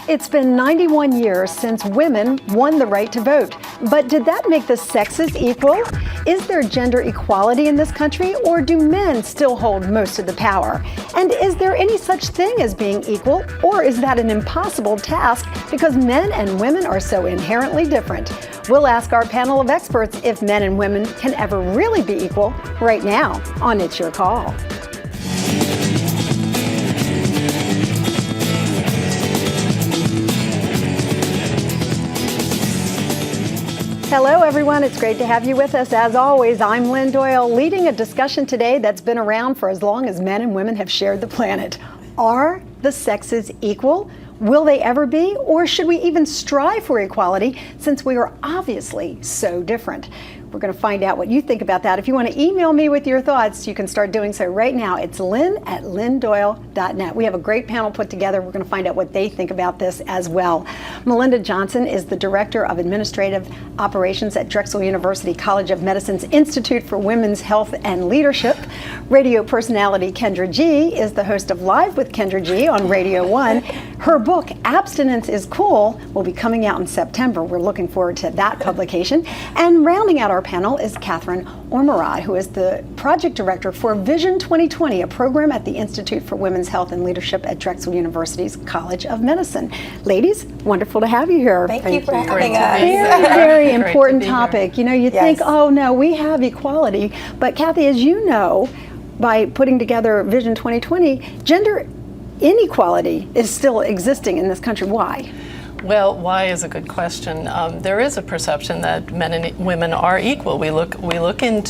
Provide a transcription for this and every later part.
It's been 91 years since women won the right to vote. But did that make the sexes equal? Is there gender equality in this country, or do men still hold most of the power? And is there any such thing as being equal, or is that an impossible task because men and women are so inherently different? We'll ask our panel of experts if men and women can ever really be equal right now on It's Your Call. Hello, everyone. It's great to have you with us. As always, I'm Lynn Doyle, leading a discussion today that's been around for as long as men and women have shared the planet. Are the sexes equal? Will they ever be? Or should we even strive for equality since we are obviously so different? We're going to find out what you think about that. If you want to email me with your thoughts, you can start doing so right now. It's lynn@lynndoyle.net. We have a great panel put together. We're going to find out what they think about this as well. Melinda Johnson is the Director of Administrative Operations at Drexel University College of Medicine's Institute for Women's Health and Leadership. Radio personality Kendra G is the host of Live with Kendra G on Radio 1. Her book, Abstinence is Cool, will be coming out in September. We're looking forward to that publication. And rounding out our panel is Catherine Ormerod, who is the Project Director for Vision 2020, a program at the Institute for Women's Health and Leadership at Drexel University's College of Medicine. Ladies, wonderful to have you here. Thank you for having us. Very important topic. You know, you think, oh no, we have equality. But Kathy, as you know, by putting together Vision 2020, gender inequality is still existing in this country. Why? Well, why is a good question. There is a perception that men and women are equal. We look in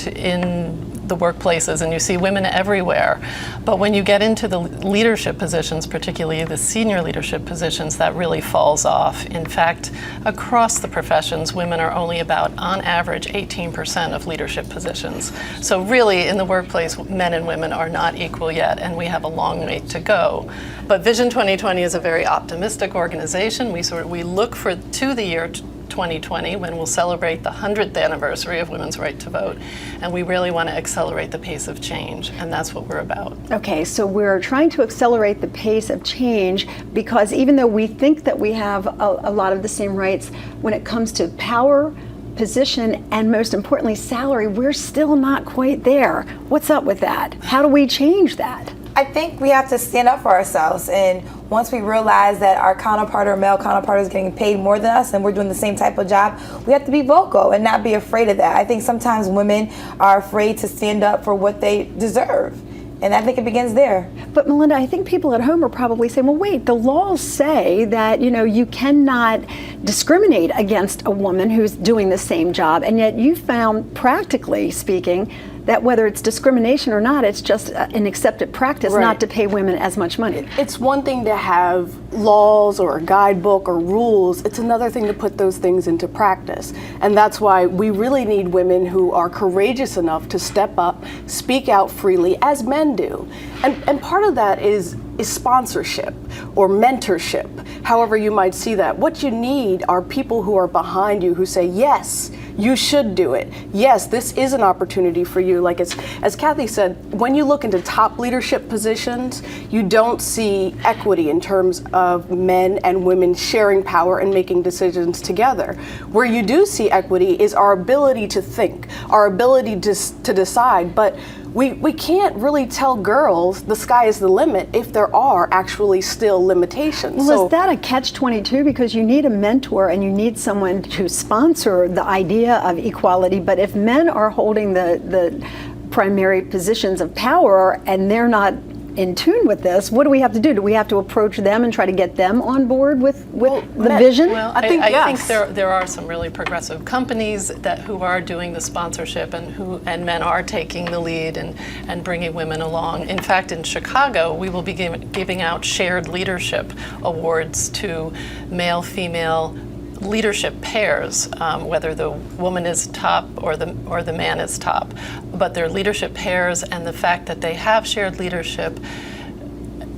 the workplaces and you see women everywhere. But when you get into the leadership positions, particularly the senior leadership positions, that really falls off. In fact, across the professions, women are only about, on average, 18% of leadership positions. So really, in the workplace, men and women are not equal yet, and we have a long way to go. But Vision 2020 is a very optimistic organization. We look to the year 2020, when we'll celebrate the 100th anniversary of women's right to vote, and we really want to accelerate the pace of change, and that's what we're about. Okay, so we're trying to accelerate the pace of change because even though we think that we have a lot of the same rights when it comes to power, position, and most importantly salary, we're still not quite there. What's up with that? How do we change that? I think we have to stand up for ourselves, and once we realize that our counterpart or male counterpart is getting paid more than us and we're doing the same type of job, we have to be vocal and not be afraid of that. I think sometimes women are afraid to stand up for what they deserve, and I think it begins there. But Melinda, I think people at home are probably saying, well, wait, the laws say that, you know, you cannot discriminate against a woman who's doing the same job, and yet you found, practically speaking, that whether it's discrimination or not, it's just an accepted practice not to pay women as much money. It's one thing to have laws or a guidebook or rules. It's another thing to put those things into practice. And that's why we really need women who are courageous enough to step up, speak out freely, as men do. And part of that is sponsorship or mentorship, however you might see that. What you need are people who are behind you who say, yes, you should do it. Yes, this is an opportunity for you. Like as Kathy said, when you look into top leadership positions, you don't see equity in terms of men and women sharing power and making decisions together. Where you do see equity is our ability to think, our ability to decide, but we can't really tell girls the sky is the limit if there are actually still limitations. Well, is that a catch-22? Because you need a mentor and you need someone to sponsor the idea of equality, but if men are holding the primary positions of power and they're not in tune with this, what do we have to do? Do we have to approach them and try to get them on board with the vision? Well, I think there are some really progressive companies who are doing the sponsorship and men are taking the lead and bringing women along. In fact, in Chicago, we will be giving out shared leadership awards to male-female leadership pairs, whether the woman is top or the man is top, but they're leadership pairs, and the fact that they have shared leadership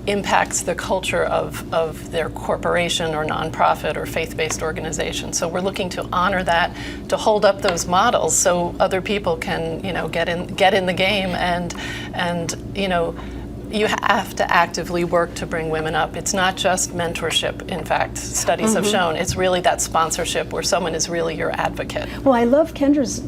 impacts the culture of their corporation or nonprofit or faith-based organization. So we're looking to honor that, to hold up those models so other people can, get in the game and you have to actively work to bring women up. It's not just mentorship, in fact, studies have shown. It's really that sponsorship where someone is really your advocate. Well, I love Kendra's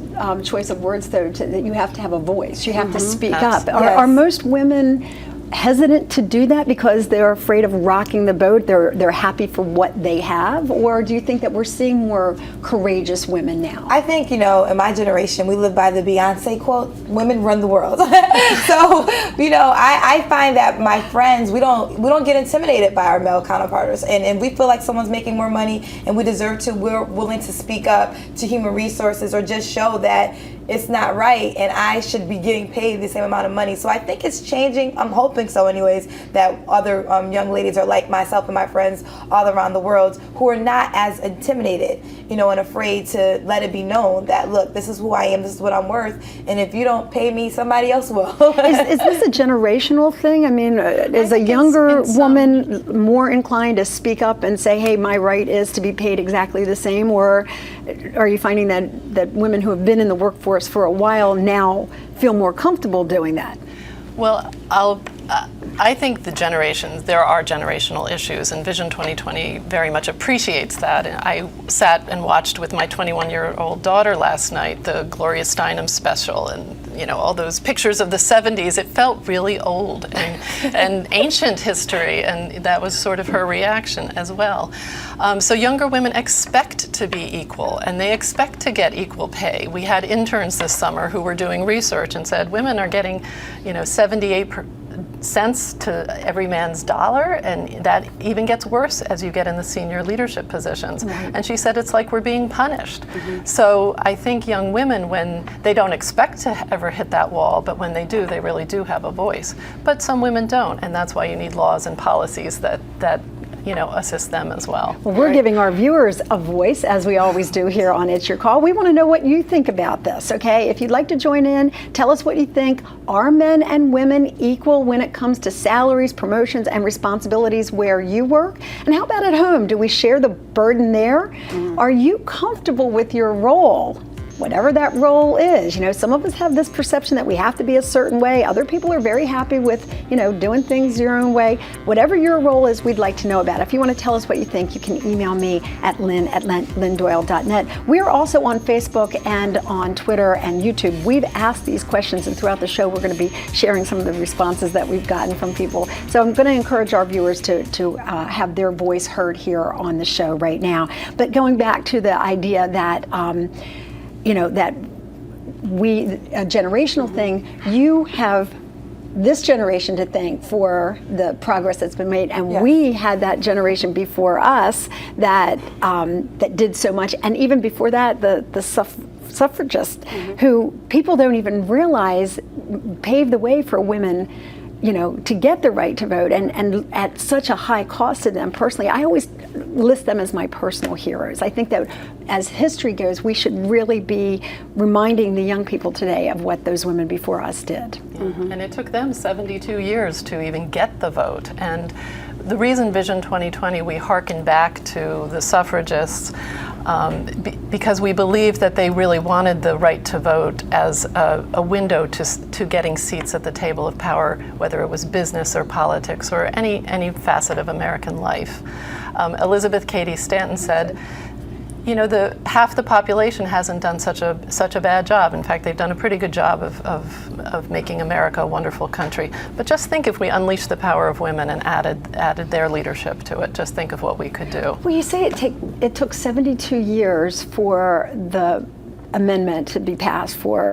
choice of words, though, that you have to have a voice. You have to speak up. Yes. Are most women hesitant to do that because they're afraid of rocking the boat? They're happy for what they have? Or do you think that we're seeing more courageous women now? I think, in my generation, we live by the Beyonce quote, women run the world. So, I find that my friends, we don't get intimidated by our male counterparts. And we feel like someone's making more money and we deserve to, we're willing to speak up to human resources or just show that it's not right and I should be getting paid the same amount of money. So I think it's changing. I'm hoping so anyways, that other young ladies are like myself and my friends all around the world who are not as intimidated, and afraid to let it be known that, look, this is who I am, this is what I'm worth, and if you don't pay me, somebody else will. Is this a generational thing? I mean, is a younger woman more inclined to speak up and say, hey, my right is to be paid exactly the same? Or are you finding that women who have been in the workforce for a while now feel more comfortable doing that? Well, I think there are generational issues, and Vision 2020 very much appreciates that. And I sat and watched with my 21-year-old daughter last night the Gloria Steinem special, and all those pictures of the 70s. It felt really old and ancient history, and that was sort of her reaction as well. So younger women expect to be equal, and they expect to get equal pay. We had interns this summer who were doing research and said women are getting 78 cents to every man's dollar, and that even gets worse as you get in the senior leadership positions. And she said it's like we're being punished. So I think young women, when they don't expect to ever hit that wall, but when they do, they really do have a voice. But some women don't, and that's why you need laws and policies that assist them as well. Well, we're giving our viewers a voice, as we always do here on It's Your Call. We want to know what you think about this, okay? If you'd like to join in, tell us what you think. Are men and women equal when it comes to salaries, promotions, and responsibilities where you work? And how about at home? Do we share the burden there? Are you comfortable with your role? Whatever that role is. Some of us have this perception that we have to be a certain way. Other people are very happy with, doing things your own way. Whatever your role is, we'd like to know about it. If you want to tell us what you think, you can email me at lynn@lynndoyle.net. We're also on Facebook and on Twitter and YouTube. We've asked these questions, and throughout the show, we're going to be sharing some of the responses that we've gotten from people. So I'm going to encourage our viewers to have their voice heard here on the show right now. But going back to the idea that that a generational thing, you have this generation to thank for the progress that's been made, and we had that generation before us that did so much, and even before that, the suffragists, who people don't even realize paved the way for women to get the right to vote, and at such a high cost to them personally. I always list them as my personal heroes. I think that as history goes, we should really be reminding the young people today of what those women before us did. And it took them 72 years to even get the vote. And the reason Vision 2020, we hearken back to the suffragists because we believe that they really wanted the right to vote as a window to getting seats at the table of power, whether it was business or politics or any facet of American life. Elizabeth Cady Stanton said, half the population hasn't done such a bad job. In fact, they've done a pretty good job of making America a wonderful country. But just think if we unleashed the power of women and added their leadership to it. Just think of what we could do. Well, you say it took 72 years for the amendment to be passed for